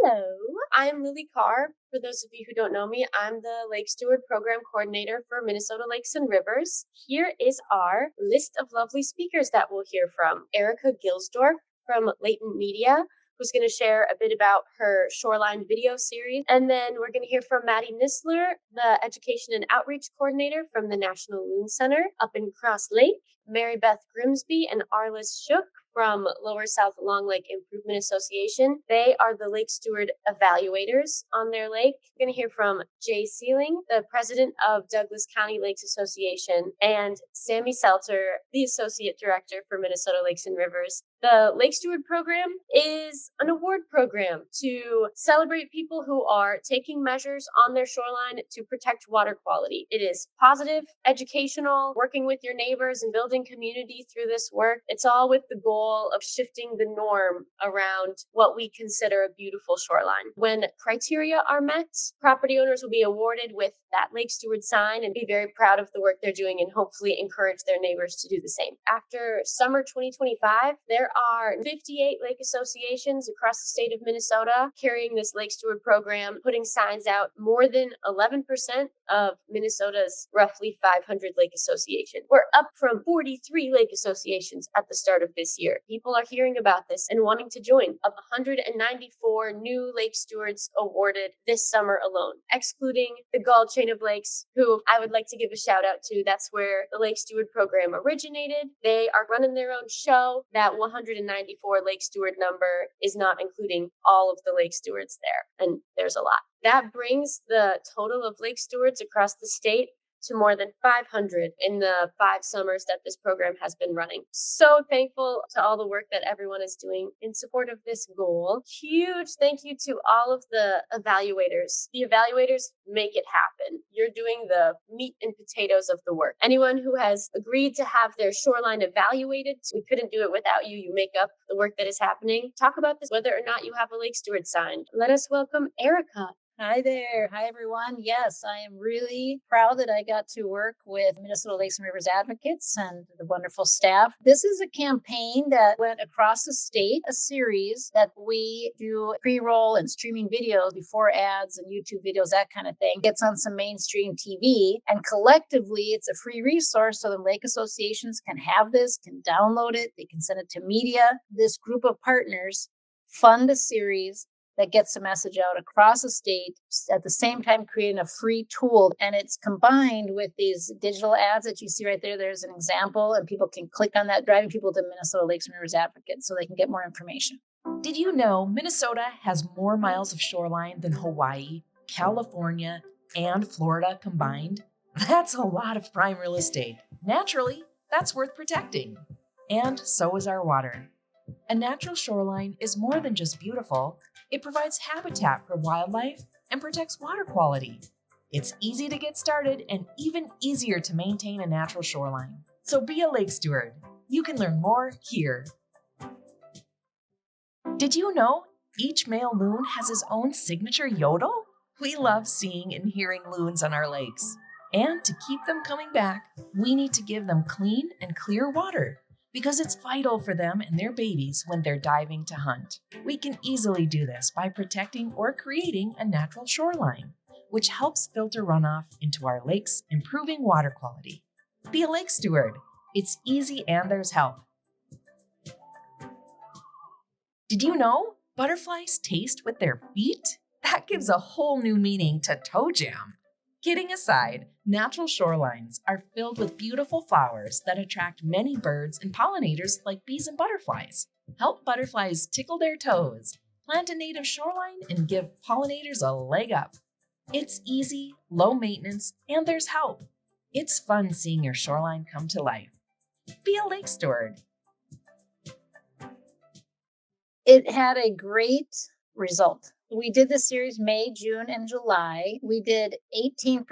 Hello, I'm Lily Carr. For those of you who don't know me, I'm the Lake Steward Program Coordinator for Minnesota Lakes and Rivers. Here is our list of lovely speakers that we'll hear from. Erica Gilsdorf from Latent Media, who's going to share a bit about her Shoreline video series. And then we're going to hear from Maddie Nisler, the Education and Outreach Coordinator from the National Loon Center up in Cross Lake. Mary Beth Grimsby and Arliss Shook from Lower South Long Lake Improvement Association. They are the Lake Steward evaluators on their lake. We're going to hear from Jay Sealing, the president of Douglas County Lakes Association, and Sammy Selter, the associate director for Minnesota Lakes and Rivers. The Lake Steward program is an award program to celebrate people who are taking measures on their shoreline to protect water quality. It is positive, educational, working with your neighbors and building community through this work. It's all with the goal of shifting the norm around what we consider a beautiful shoreline. When criteria are met, property owners will be awarded with that Lake Steward sign and be very proud of the work they're doing and hopefully encourage their neighbors to do the same. After summer 2025, there are 58 lake associations across the state of Minnesota carrying this Lake Steward program, putting signs out. More than 11% of Minnesota's roughly 500 lake associations. We're up from 43 lake associations at the start of this year. People are hearing about this and wanting to join. Of 194 new Lake Stewards awarded this summer alone, excluding the Gall Chain of Lakes, who I would like to give a shout out to. That's where the Lake Steward program originated. They are running their own show. That 194 Lake Steward number is not including all of the Lake Stewards there, and there's a lot. That brings the total of Lake Stewards across the state to more than 500 in the 5 summers that this program has been running. So thankful to all the work that everyone is doing in support of this goal. Huge thank you to all of the evaluators. The evaluators make it happen. You're doing the meat and potatoes of the work. Anyone who has agreed to have their shoreline evaluated, we couldn't do it without you. You make up the work that is happening. Talk about this, whether or not you have a Lake Steward sign. Let us welcome Erica. Hi there. Hi, everyone. Yes, I am really proud that I got to work with Minnesota Lakes and Rivers Advocates and the wonderful staff. This is a campaign that went across the state, a series that we do pre-roll and streaming videos before ads and YouTube videos, that kind of thing. Gets on some mainstream TV, and collectively it's a free resource so the lake associations can have this, can download it, they can send it to media. This group of partners fund a series that gets the message out across the state, at the same time creating a free tool. And it's combined with these digital ads that you see right there. There's an example, and people can click on that, driving people to Minnesota Lakes and Rivers Advocates so they can get more information. Did you know Minnesota has more miles of shoreline than Hawaii, California, and Florida combined? That's a lot of prime real estate. Naturally, that's worth protecting. And so is our water. A natural shoreline is more than just beautiful. It provides habitat for wildlife and protects water quality. It's easy to get started and even easier to maintain a natural shoreline. So be a lake steward. You can learn more here. Did you know each male loon has his own signature yodel? We love seeing and hearing loons on our lakes. And to keep them coming back, we need to give them clean and clear water, because it's vital for them and their babies when they're diving to hunt. We can easily do this by protecting or creating a natural shoreline, which helps filter runoff into our lakes, improving water quality. Be a lake steward. It's easy and there's help. Did you know butterflies taste with their feet? That gives a whole new meaning to toe jam. Kidding aside, natural shorelines are filled with beautiful flowers that attract many birds and pollinators like bees and butterflies. Help butterflies tickle their toes, plant a native shoreline, and give pollinators a leg up. It's easy, low maintenance, and there's help. It's fun seeing your shoreline come to life. Be a lake steward. It had a great result. We did this series May, June, and July. We did 18%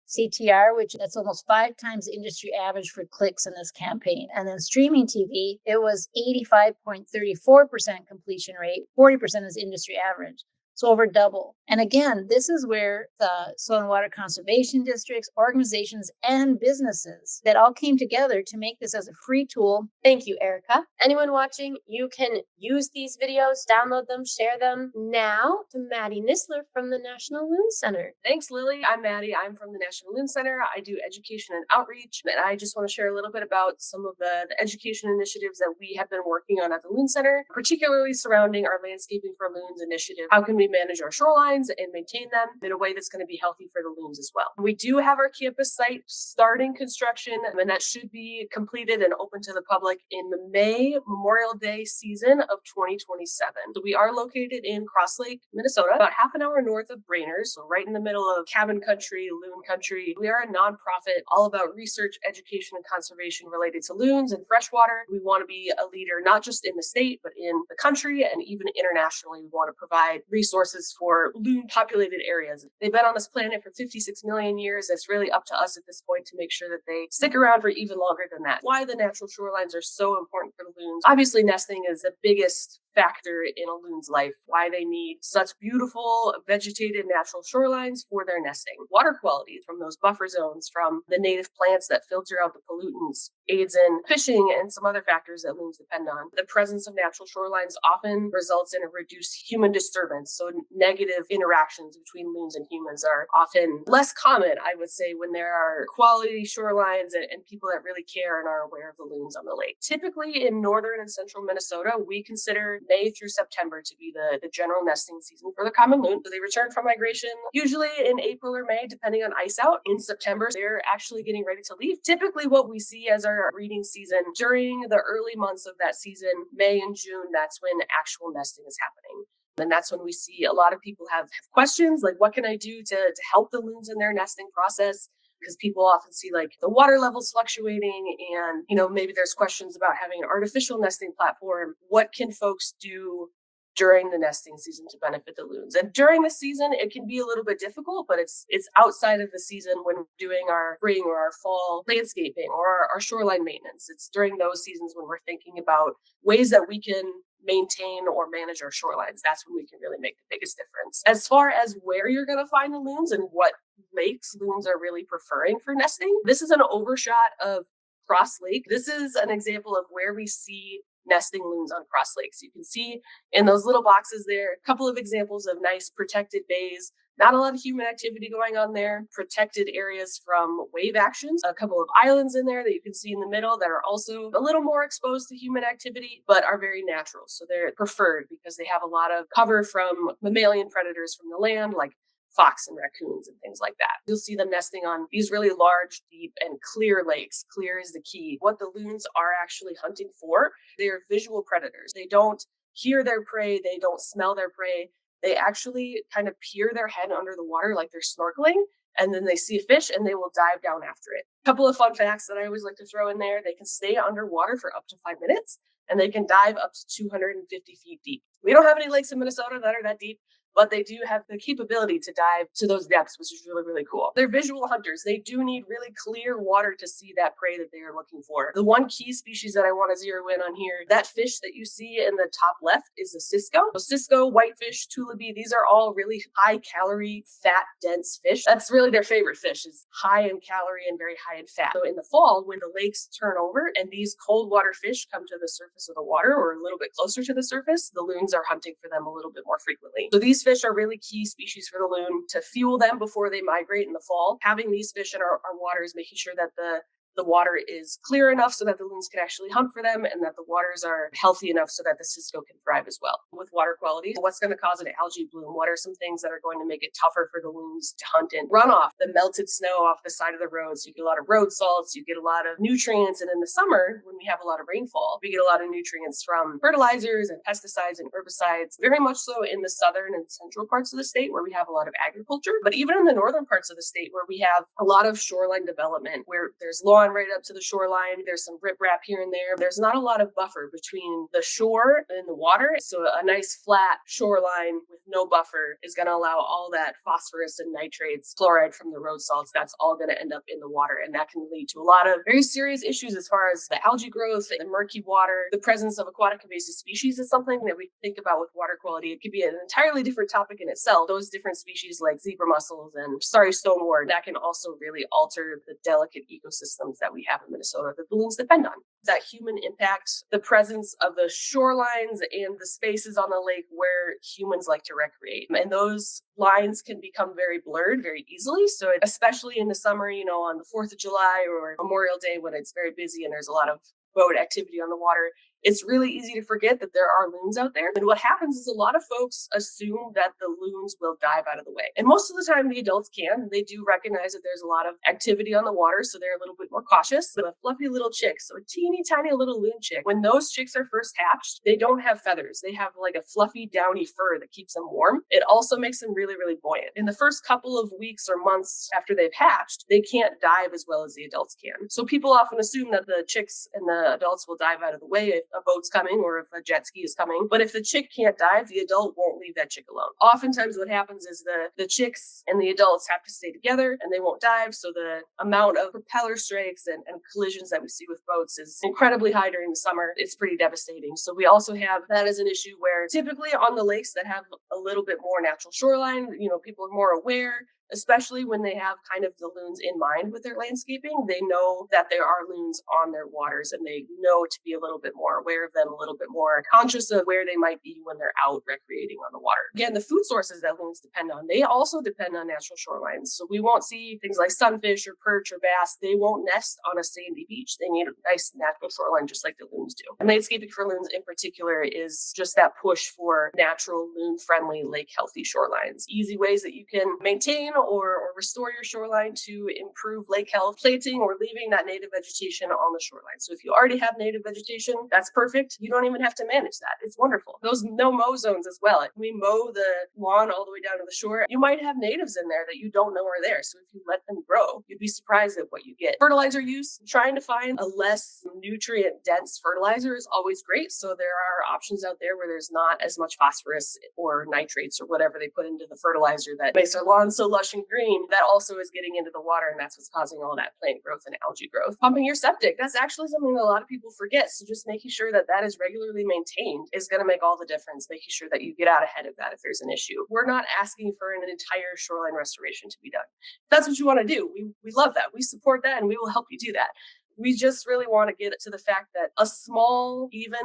CTR, which that's almost 5 times the industry average for clicks in this campaign. And then streaming TV, it was 85.34% completion rate, 40% is industry average. So over double. And again, this is where the soil and water conservation districts, organizations, and businesses that all came together to make this as a free tool. Thank you, Erica. Anyone watching, you can use these videos, download them, share them. Now to Maddie Nisler from the National Loon Center. Thanks, Lily. I'm Maddie. I'm from the National Loon Center. I do education and outreach, and I just want to share a little bit about some of the education initiatives that we have been working on at the Loon Center, particularly surrounding our Landscaping for Loons initiative. How can we manage our shorelines and maintain them in a way that's going to be healthy for the loons as well? We do have our campus site starting construction, and that should be completed and open to the public in the May Memorial Day season of 2027. So we are located in Cross Lake, Minnesota, about half an hour north of Brainerd, so right in the middle of cabin country, loon country. We are a nonprofit all about research, education, and conservation related to loons and freshwater. We want to be a leader not just in the state, but in the country and even internationally. We want to provide resources for loon populated areas. They've been on this planet for 56 million years. It's really up to us at this point to make sure that they stick around for even longer than that. Why the natural shorelines are so important for the loons. Obviously, nesting is the biggest factor in a loon's life, why they need such beautiful vegetated natural shorelines for their nesting. Water quality from those buffer zones, from the native plants that filter out the pollutants, aids in fishing and some other factors that loons depend on. The presence of natural shorelines often results in a reduced human disturbance, so negative interactions between loons and humans are often less common, I would say, when there are quality shorelines and people that really care and are aware of the loons on the lake. Typically in northern and central Minnesota, we consider May through September to be the general nesting season for the common loon. So they return from migration usually in April or May, depending on ice out. In September, they're actually getting ready to leave. Typically what we see as our breeding season during the early months of that season, May and June, that's when actual nesting is happening. And that's when we see a lot of people have questions like, what can I do to help the loons in their nesting process? Because people often see like the water levels fluctuating and, maybe there's questions about having an artificial nesting platform. What can folks do during the nesting season to benefit the loons? And during the season, it can be a little bit difficult, but it's outside of the season when we're doing our spring or our fall landscaping or our shoreline maintenance. It's during those seasons when we're thinking about ways that we can maintain or manage our shorelines. That's when we can really make the biggest difference. As far as where you're going to find the loons and what lakes loons are really preferring for nesting, this is an overshot of Cross Lake. This is an example of where we see nesting loons on Cross Lake. So you can see in those little boxes there, a couple of examples of nice protected bays. Not a lot of human activity going on there. Protected areas from wave actions. A couple of islands in there that you can see in the middle that are also a little more exposed to human activity, but are very natural. So they're preferred because they have a lot of cover from mammalian predators from the land, like fox and raccoons and things like that. You'll see them nesting on these really large, deep, and clear lakes. Clear is the key. What the loons are actually hunting for, they're visual predators. They don't hear their prey. They don't smell their prey. They actually kind of peer their head under the water like they're snorkeling, and then they see a fish and they will dive down after it. A couple of fun facts that I always like to throw in there. They can stay underwater for up to 5 minutes, and they can dive up to 250 feet deep. We don't have any lakes in Minnesota that are that deep, but they do have the capability to dive to those depths, which is really, really cool. They're visual hunters. They do need really clear water to see that prey that they are looking for. The one key species that I want to zero in on here, that fish that you see in the top left is a cisco. So cisco, whitefish, tulipy, these are all really high calorie, fat, dense fish. That's really their favorite fish, is high in calorie and very high in fat. So in the fall, when the lakes turn over and these cold water fish come to the surface of the water or a little bit closer to the surface, the loons are hunting for them a little bit more frequently. So these fish are really key species for the loon to fuel them before they migrate in the fall. Having these fish in our water is making sure that the water is clear enough so that the loons can actually hunt for them and that the waters are healthy enough so that the cisco can thrive as well. With water quality, what's going to cause an algae bloom? What are some things that are going to make it tougher for the loons to hunt in? Runoff, the melted snow off the side of the road. So you get a lot of road salts, you get a lot of nutrients. And in the summer, when we have a lot of rainfall, we get a lot of nutrients from fertilizers and pesticides and herbicides, very much so in the southern and central parts of the state where we have a lot of agriculture. But even in the northern parts of the state where we have a lot of shoreline development, where there's lawn gone right up to the shoreline. There's some riprap here and there. There's not a lot of buffer between the shore and the water. So a nice flat shoreline with no buffer is going to allow all that phosphorus and nitrates, fluoride from the road salts, that's all going to end up in the water. And that can lead to a lot of very serious issues as far as the algae growth, the murky water. The presence of aquatic invasive species is something that we think about with water quality. It could be an entirely different topic in itself. Those different species like zebra mussels and stonewort, that can also really alter the delicate ecosystems that we have in Minnesota that balloons depend on. That human impact, the presence of the shorelines and the spaces on the lake where humans like to recreate. And those lines can become very blurred very easily. So especially in the summer, on the 4th of July or Memorial Day when it's very busy and there's a lot of boat activity on the water, it's really easy to forget that there are loons out there. And what happens is a lot of folks assume that the loons will dive out of the way. And most of the time the adults can. They do recognize that there's a lot of activity on the water, so they're a little bit more cautious. But a fluffy little chick, so a teeny tiny little loon chick, when those chicks are first hatched, they don't have feathers. They have like a fluffy, downy fur that keeps them warm. It also makes them really, really buoyant. In the first couple of weeks or months after they've hatched, they can't dive as well as the adults can. So people often assume that the chicks and the adults will dive out of the way if a boat's coming or if a jet ski is coming. But if the chick can't dive, the adult won't leave that chick alone. Oftentimes what happens is the chicks and the adults have to stay together and they won't dive. So the amount of propeller strikes and collisions that we see with boats is incredibly high during the summer. It's pretty devastating. So we also have that as an issue where typically on the lakes that have a little bit more natural shoreline, people are more aware, especially when they have kind of the loons in mind with their landscaping. They know that there are loons on their waters and they know to be a little bit more aware of them, a little bit more conscious of where they might be when they're out recreating on the water. Again, the food sources that loons depend on, they also depend on natural shorelines. So we won't see things like sunfish or perch or bass. They won't nest on a sandy beach. They need a nice natural shoreline just like the loons do. And landscaping for loons in particular is just that push for natural loon-friendly, lake-healthy shorelines. Easy ways that you can maintain or restore your shoreline to improve lake health, planting or leaving that native vegetation on the shoreline. So if you already have native vegetation, that's perfect. You don't even have to manage that. It's wonderful. Those no-mow zones as well. If we mow the lawn all the way down to the shore, you might have natives in there that you don't know are there. So if you let them grow, you'd be surprised at what you get. Fertilizer use, trying to find a less nutrient-dense fertilizer is always great. So there are options out there where there's not as much phosphorus or nitrates or whatever they put into the fertilizer that makes our lawn so lush and green. That also is getting into the water, and that's what's causing all that plant growth and algae growth. Pumping your septic, that's actually something that a lot of people forget. So just making sure that that is regularly maintained is going to make all the difference, making sure that you get out ahead of that if there's an issue. We're not asking for an entire shoreline restoration to be done. If that's what you want to do. We love that. We support that, and we will help you do that. We just really want to get to the fact that a small, even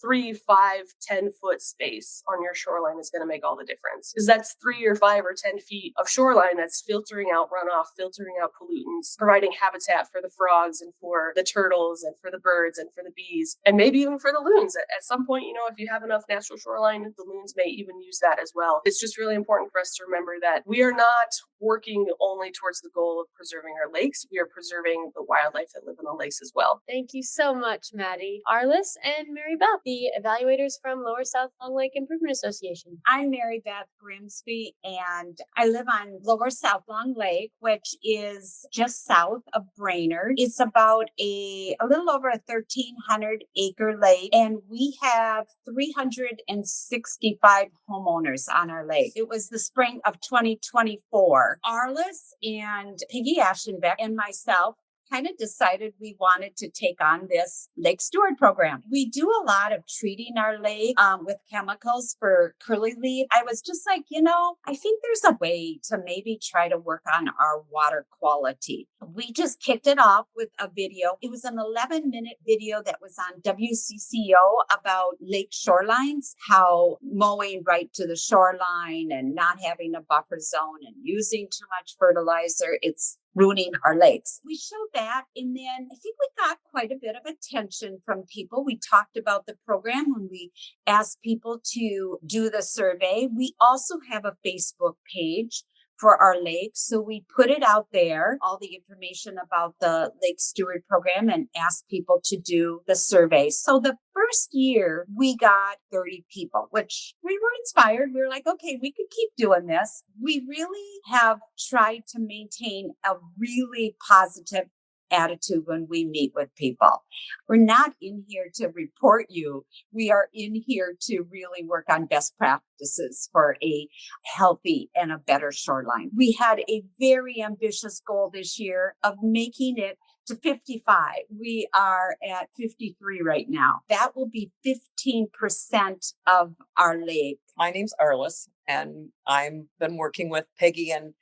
3, 5, 10-foot space on your shoreline is going to make all the difference. Because that's 3 or 5 or 10 feet of shoreline that's filtering out runoff, filtering out pollutants, providing habitat for the frogs and for the turtles and for the birds and for the bees, and maybe even for the loons. At some point, if you have enough natural shoreline, the loons may even use that as well. It's just really important for us to remember that we are not working only towards the goal of preserving our lakes. We are preserving the wildlife that live in the lakes as well. Thank you so much, Maddie. Arliss and Mary Beth, the evaluators from Lower South Long Lake Improvement Association. I'm Mary Beth Grimsby, and I live on Lower South Long Lake, which is just south of Brainerd. It's about a little over a 1,300 acre lake, and we have 365 homeowners on our lake. It was the spring of 2024. Arliss and Peggy Ashenbeck and myself kind of decided we wanted to take on this Lake Steward program. We do a lot of treating our lake with chemicals for curly-leaf. I was just like, I think there's a way to maybe try to work on our water quality. We just kicked it off with a video. It was an 11-minute video that was on WCCO about lake shorelines, how mowing right to the shoreline and not having a buffer zone and using too much fertilizer, it's ruining our lakes. We showed that, and then I think we got quite a bit of attention from people. We talked about the program when we asked people to do the survey. We also have a Facebook page for our lake. So we put it out there, all the information about the Lake Steward program, and asked people to do the survey. So the first year we got 30 people, which we were inspired. We were like, okay, we could keep doing this. We really have tried to maintain a really positive attitude when we meet with people. We're not in here to report you. We are in here to really work on best practices for a healthy and a better shoreline. We had a very ambitious goal this year of making it to 55. We are at 53 right now. That will be 15% of our lake. My name's Arliss, and I've been working with Peggy and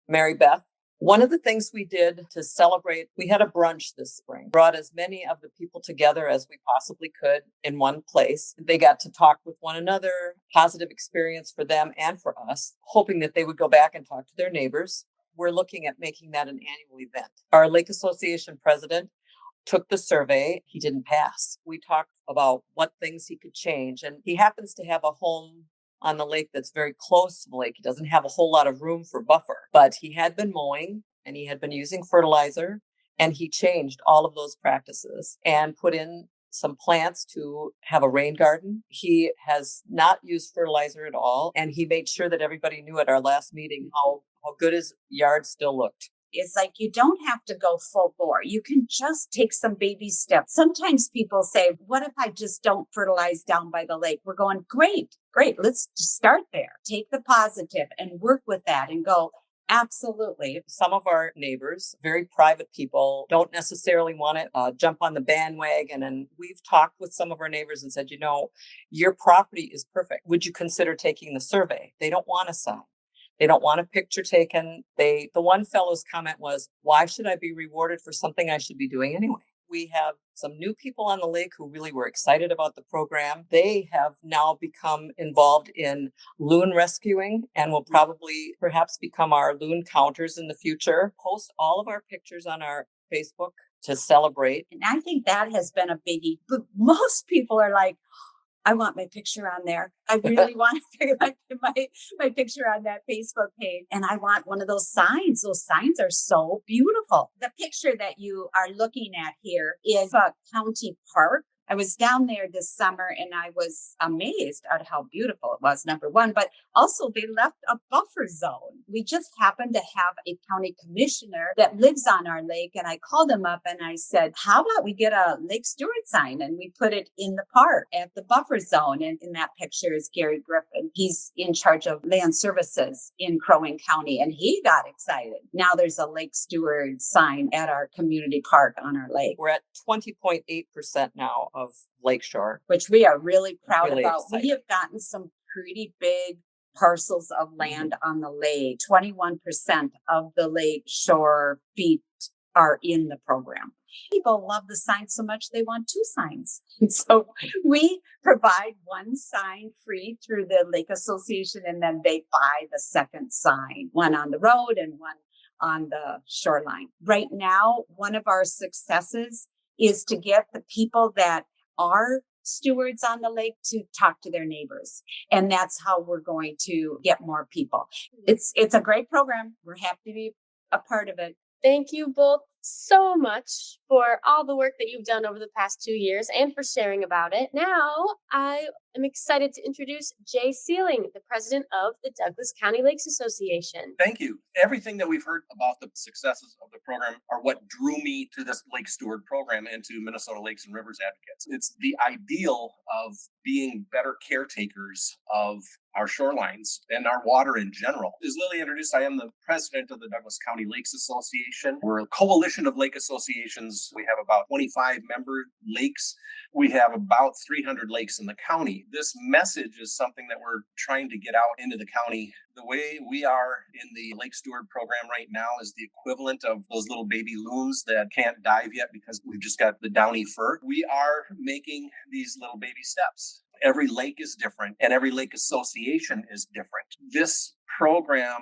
Mary Beth. One of the things we did to celebrate, we had a brunch this spring, brought as many of the people together as we possibly could in one place. They got to talk with one another, positive experience for them and for us, hoping that they would go back and talk to their neighbors. We're looking at making that an annual event. Our Lake Association president took the survey. He didn't pass. We talked about what things he could change, and he happens to have a home on the lake that's very close to the lake. He doesn't have a whole lot of room for buffer, but he had been mowing and he had been using fertilizer, and he changed all of those practices and put in some plants to have a rain garden. He has not used fertilizer at all, and he made sure that everybody knew at our last meeting how good his yard still looked. It's like you don't have to go full bore. You can just take some baby steps. Sometimes people say, what if I just don't fertilize down by the lake? We're going, great. Let's just start there. Take the positive and work with that and go, absolutely. Some of our neighbors, very private people, don't necessarily want to jump on the bandwagon. And we've talked with some of our neighbors and said, your property is perfect. Would you consider taking the survey? They don't want a sign. They don't want a picture taken. The one fellow's comment was, why should I be rewarded for something I should be doing anyway? We have some new people on the lake who really were excited about the program. They have now become involved in loon rescuing and will probably perhaps become our loon counters in the future. Post all of our pictures on our Facebook to celebrate. And I think that has been a biggie. But most people are like, I want my picture on there. I really want to my picture on that Facebook page. And I want one of those signs. Those signs are so beautiful. The picture that you are looking at here is a county park. I was down there this summer and I was amazed at how beautiful it was, number one, but also they left a buffer zone. We just happened to have a county commissioner that lives on our lake, and I called him up and I said, how about we get a Lake Steward sign and we put it in the park at the buffer zone? And in that picture is Gary Griffin. He's in charge of land services in Crow Wing County, and he got excited. Now there's a Lake Steward sign at our community park on our lake. We're at 20.8% now of lakeshore, which we are really proud really about. excited. We have gotten some pretty big parcels of land on the lake. 21% of the lake shore feet are in the program. People love the sign so much they want two signs. And so we provide one sign free through the Lake Association, and then they buy the second sign, one on the road and one on the shoreline. Right now, one of our successes is to get the people that are stewards on the lake to talk to their neighbors. And that's how we're going to get more people. It's a great program. We're happy to be a part of it. Thank you both so much for all the work that you've done over the past 2 years and for sharing about it. Now, I am excited to introduce Jay Sealing, the president of the Douglas County Lakes Association. Thank you. Everything that we've heard about the successes of the program are what drew me to this Lake Steward program and to Minnesota Lakes and Rivers Advocates. It's the ideal of being better caretakers of our shorelines and our water in general. As Lily introduced, I am the president of the Douglas County Lakes Association. We're a coalition of lake associations. We have about 25 member lakes. We have about 300 lakes in the county. This message is something that we're trying to get out into the county. The way we are in the Lake Steward program right now is the equivalent of those little baby loons that can't dive yet because we've just got the downy fur. We are making these little baby steps. Every lake is different and every lake association is different. This program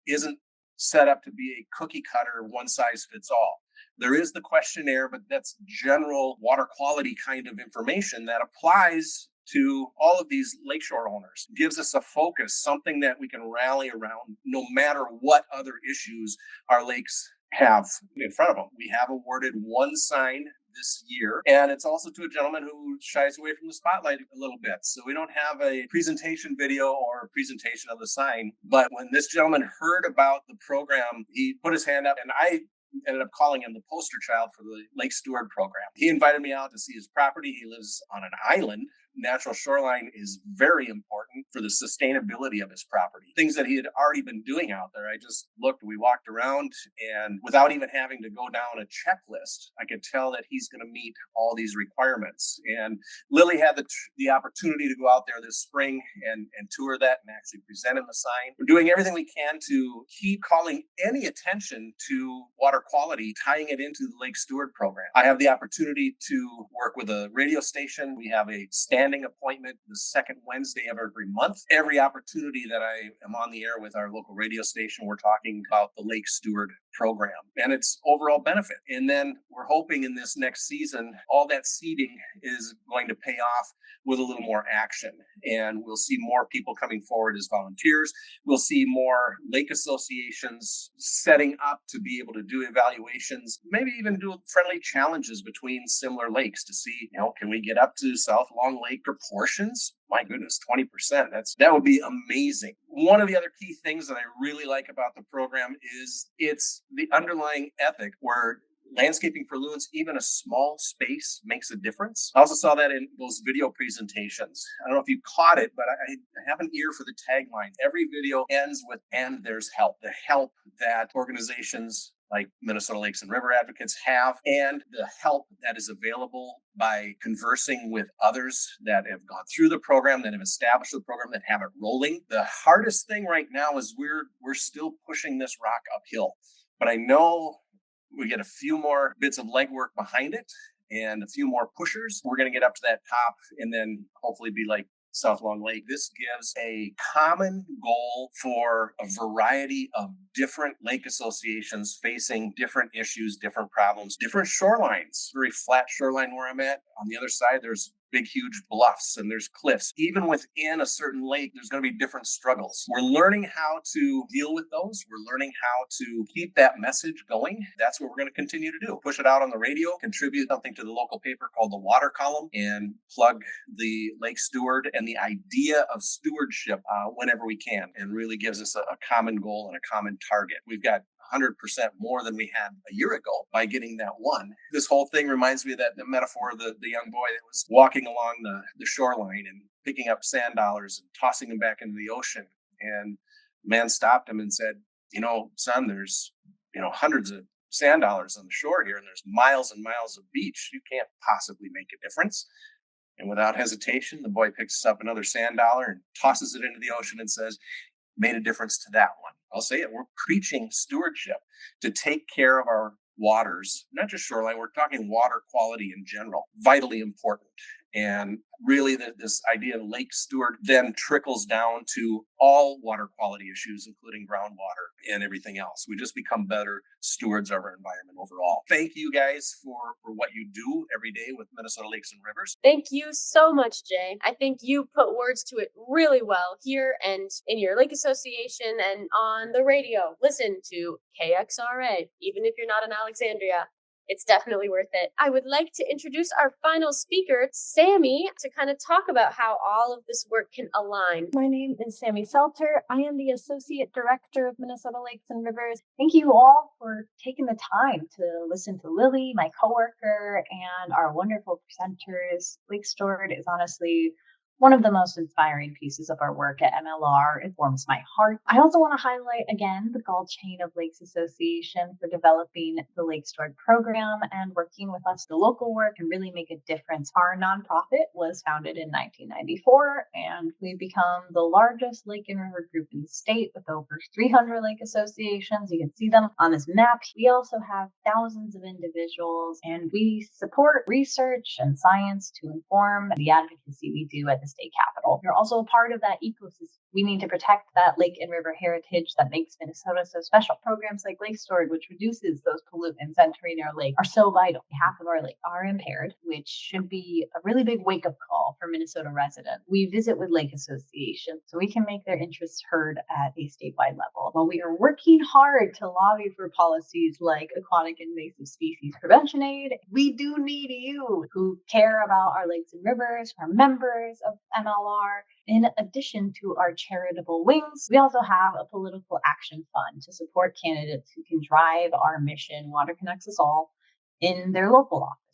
isn't set up to be a cookie cutter, one size fits all. There is the questionnaire, but that's general water quality kind of information that applies to all of these lakeshore owners. It gives us a focus, something that we can rally around no matter what other issues our lakes have in front of them. We have awarded one sign this year, and it's also to a gentleman who shies away from the spotlight a little bit. So we don't have a presentation video or a presentation of the sign. But when this gentleman heard about the program, he put his hand up, and I ended up calling him the poster child for the Lake Steward program. He invited me out to see his property. He lives on an island. Natural shoreline is very important for the sustainability of his property. Things that he had already been doing out there. I just looked, we walked around, and without even having to go down a checklist, I could tell that he's going to meet all these requirements. And Lily had the opportunity to go out there this spring and tour that and actually present him the sign. We're doing everything we can to keep calling any attention to water quality, tying it into the Lake Steward program. I have the opportunity to work with a radio station. We have a standing appointment the second Wednesday of every month. Every opportunity that I am on the air with our local radio station, we're talking about the Lake Steward program and its overall benefit. And then we're hoping in this next season, all that seeding is going to pay off with a little more action. And we'll see more people coming forward as volunteers. We'll see more lake associations setting up to be able to do evaluations, maybe even do friendly challenges between similar lakes to see, can we get up to South Long Lake proportions? My goodness, 20%. That would be amazing. One of the other key things that I really like about the program is it's the underlying ethic where landscaping for loons, even a small space makes a difference. I also saw that in those video presentations. I don't know if you caught it, but I have an ear for the tagline. Every video ends with, and there's help. The help that organizations like Minnesota Lakes and River Advocates have, and the help that is available by conversing with others that have gone through the program, that have established the program, that have it rolling. The hardest thing right now is we're still pushing this rock uphill. But I know we get a few more bits of legwork behind it and a few more pushers. We're going to get up to that top and then hopefully be like South Long Lake. This gives a common goal for a variety of different lake associations facing different issues, different problems, different shorelines. Very flat shoreline where I'm at. On the other side, there's big, huge bluffs and there's cliffs. Even within a certain lake, there's going to be different struggles. We're learning how to deal with those. We're learning how to keep that message going. That's what we're going to continue to do. Push it out on the radio, contribute something to the local paper called the Water Column, and plug the Lake Steward and the idea of stewardship whenever we can, and really gives us a common goal and a common target. We've got 100% more than we had a year ago by getting that one. This whole thing reminds me of the metaphor of the young boy that was walking along the shoreline and picking up sand dollars and tossing them back into the ocean. And the man stopped him and said, son, there's, hundreds of sand dollars on the shore here, and there's miles and miles of beach. You can't possibly make a difference. And without hesitation, the boy picks up another sand dollar and tosses it into the ocean and says, made a difference to that one. I'll say it. We're preaching stewardship to take care of our waters, not just shoreline. We're talking water quality in general, vitally important. And really this idea of Lake Steward then trickles down to all water quality issues, including groundwater and everything else. We just become better stewards of our environment overall. Thank you guys for what you do every day with Minnesota Lakes and Rivers. Thank you so much, Jay. I think you put words to it really well here and in your lake association and on the radio. Listen to KXRA, even if you're not in Alexandria. It's definitely worth it. I would like to introduce our final speaker, Sammy, to kind of talk about how all of this work can align. My name is Sammy Selter. I am the Associate Director of Minnesota Lakes and Rivers. Thank you all for taking the time to listen to Lily, my coworker, and our wonderful presenters. Lake Steward is honestly one of the most inspiring pieces of our work at MLR. It warms my heart. I also want to highlight again the Gulf Chain of Lakes Association for developing the Lake Steward program and working with us, the local work, and really make a difference. Our nonprofit was founded in 1994, and we've become the largest lake and river group in the state with over 300 lake associations. You can see them on this map. We also have thousands of individuals, and we support research and science to inform the advocacy we do at the state capitol. You're also a part of that ecosystem. We need to protect that lake and river heritage that makes Minnesota so special. Programs like Lake Steward, which reduces those pollutants entering our lake, are so vital. Half of our lake are impaired, which should be a really big wake-up call for Minnesota residents. We visit with lake associations so we can make their interests heard at a statewide level. While we are working hard to lobby for policies like aquatic invasive species prevention aid, we do need you who care about our lakes and rivers, our members of MLR. In addition to our charitable wings, we also have a political action fund to support candidates who can drive our mission, Water Connects Us All, in their local offices.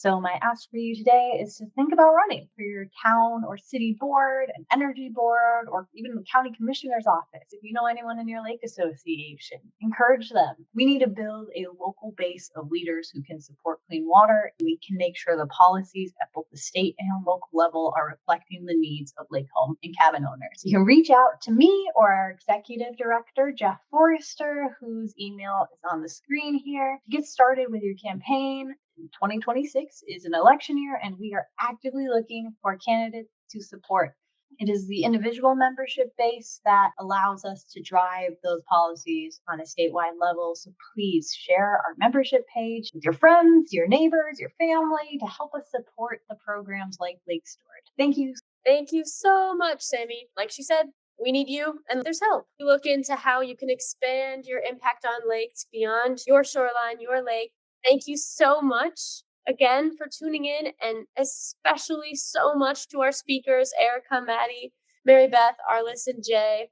So my ask for you today is to think about running for your town or city board, an energy board, or even the county commissioner's office. If you know anyone in your lake association, encourage them. We need to build a local base of leaders who can support clean water. We can make sure the policies at both the state and local level are reflecting the needs of lake home and cabin owners. You can reach out to me or our executive director, Jeff Forrester, whose email is on the screen here, to get started with your campaign. 2026 is an election year, and we are actively looking for candidates to support. It is the individual membership base that allows us to drive those policies on a statewide level. So please share our membership page with your friends, your neighbors, your family to help us support the programs like Lake Steward. Thank you. Thank you so much, Sammy. Like she said, we need you, and there's help. You look into how you can expand your impact on lakes beyond your shoreline, your lake. Thank you so much again for tuning in, and especially so much to our speakers, Erica, Maddie, Mary Beth, Arliss, and Jay.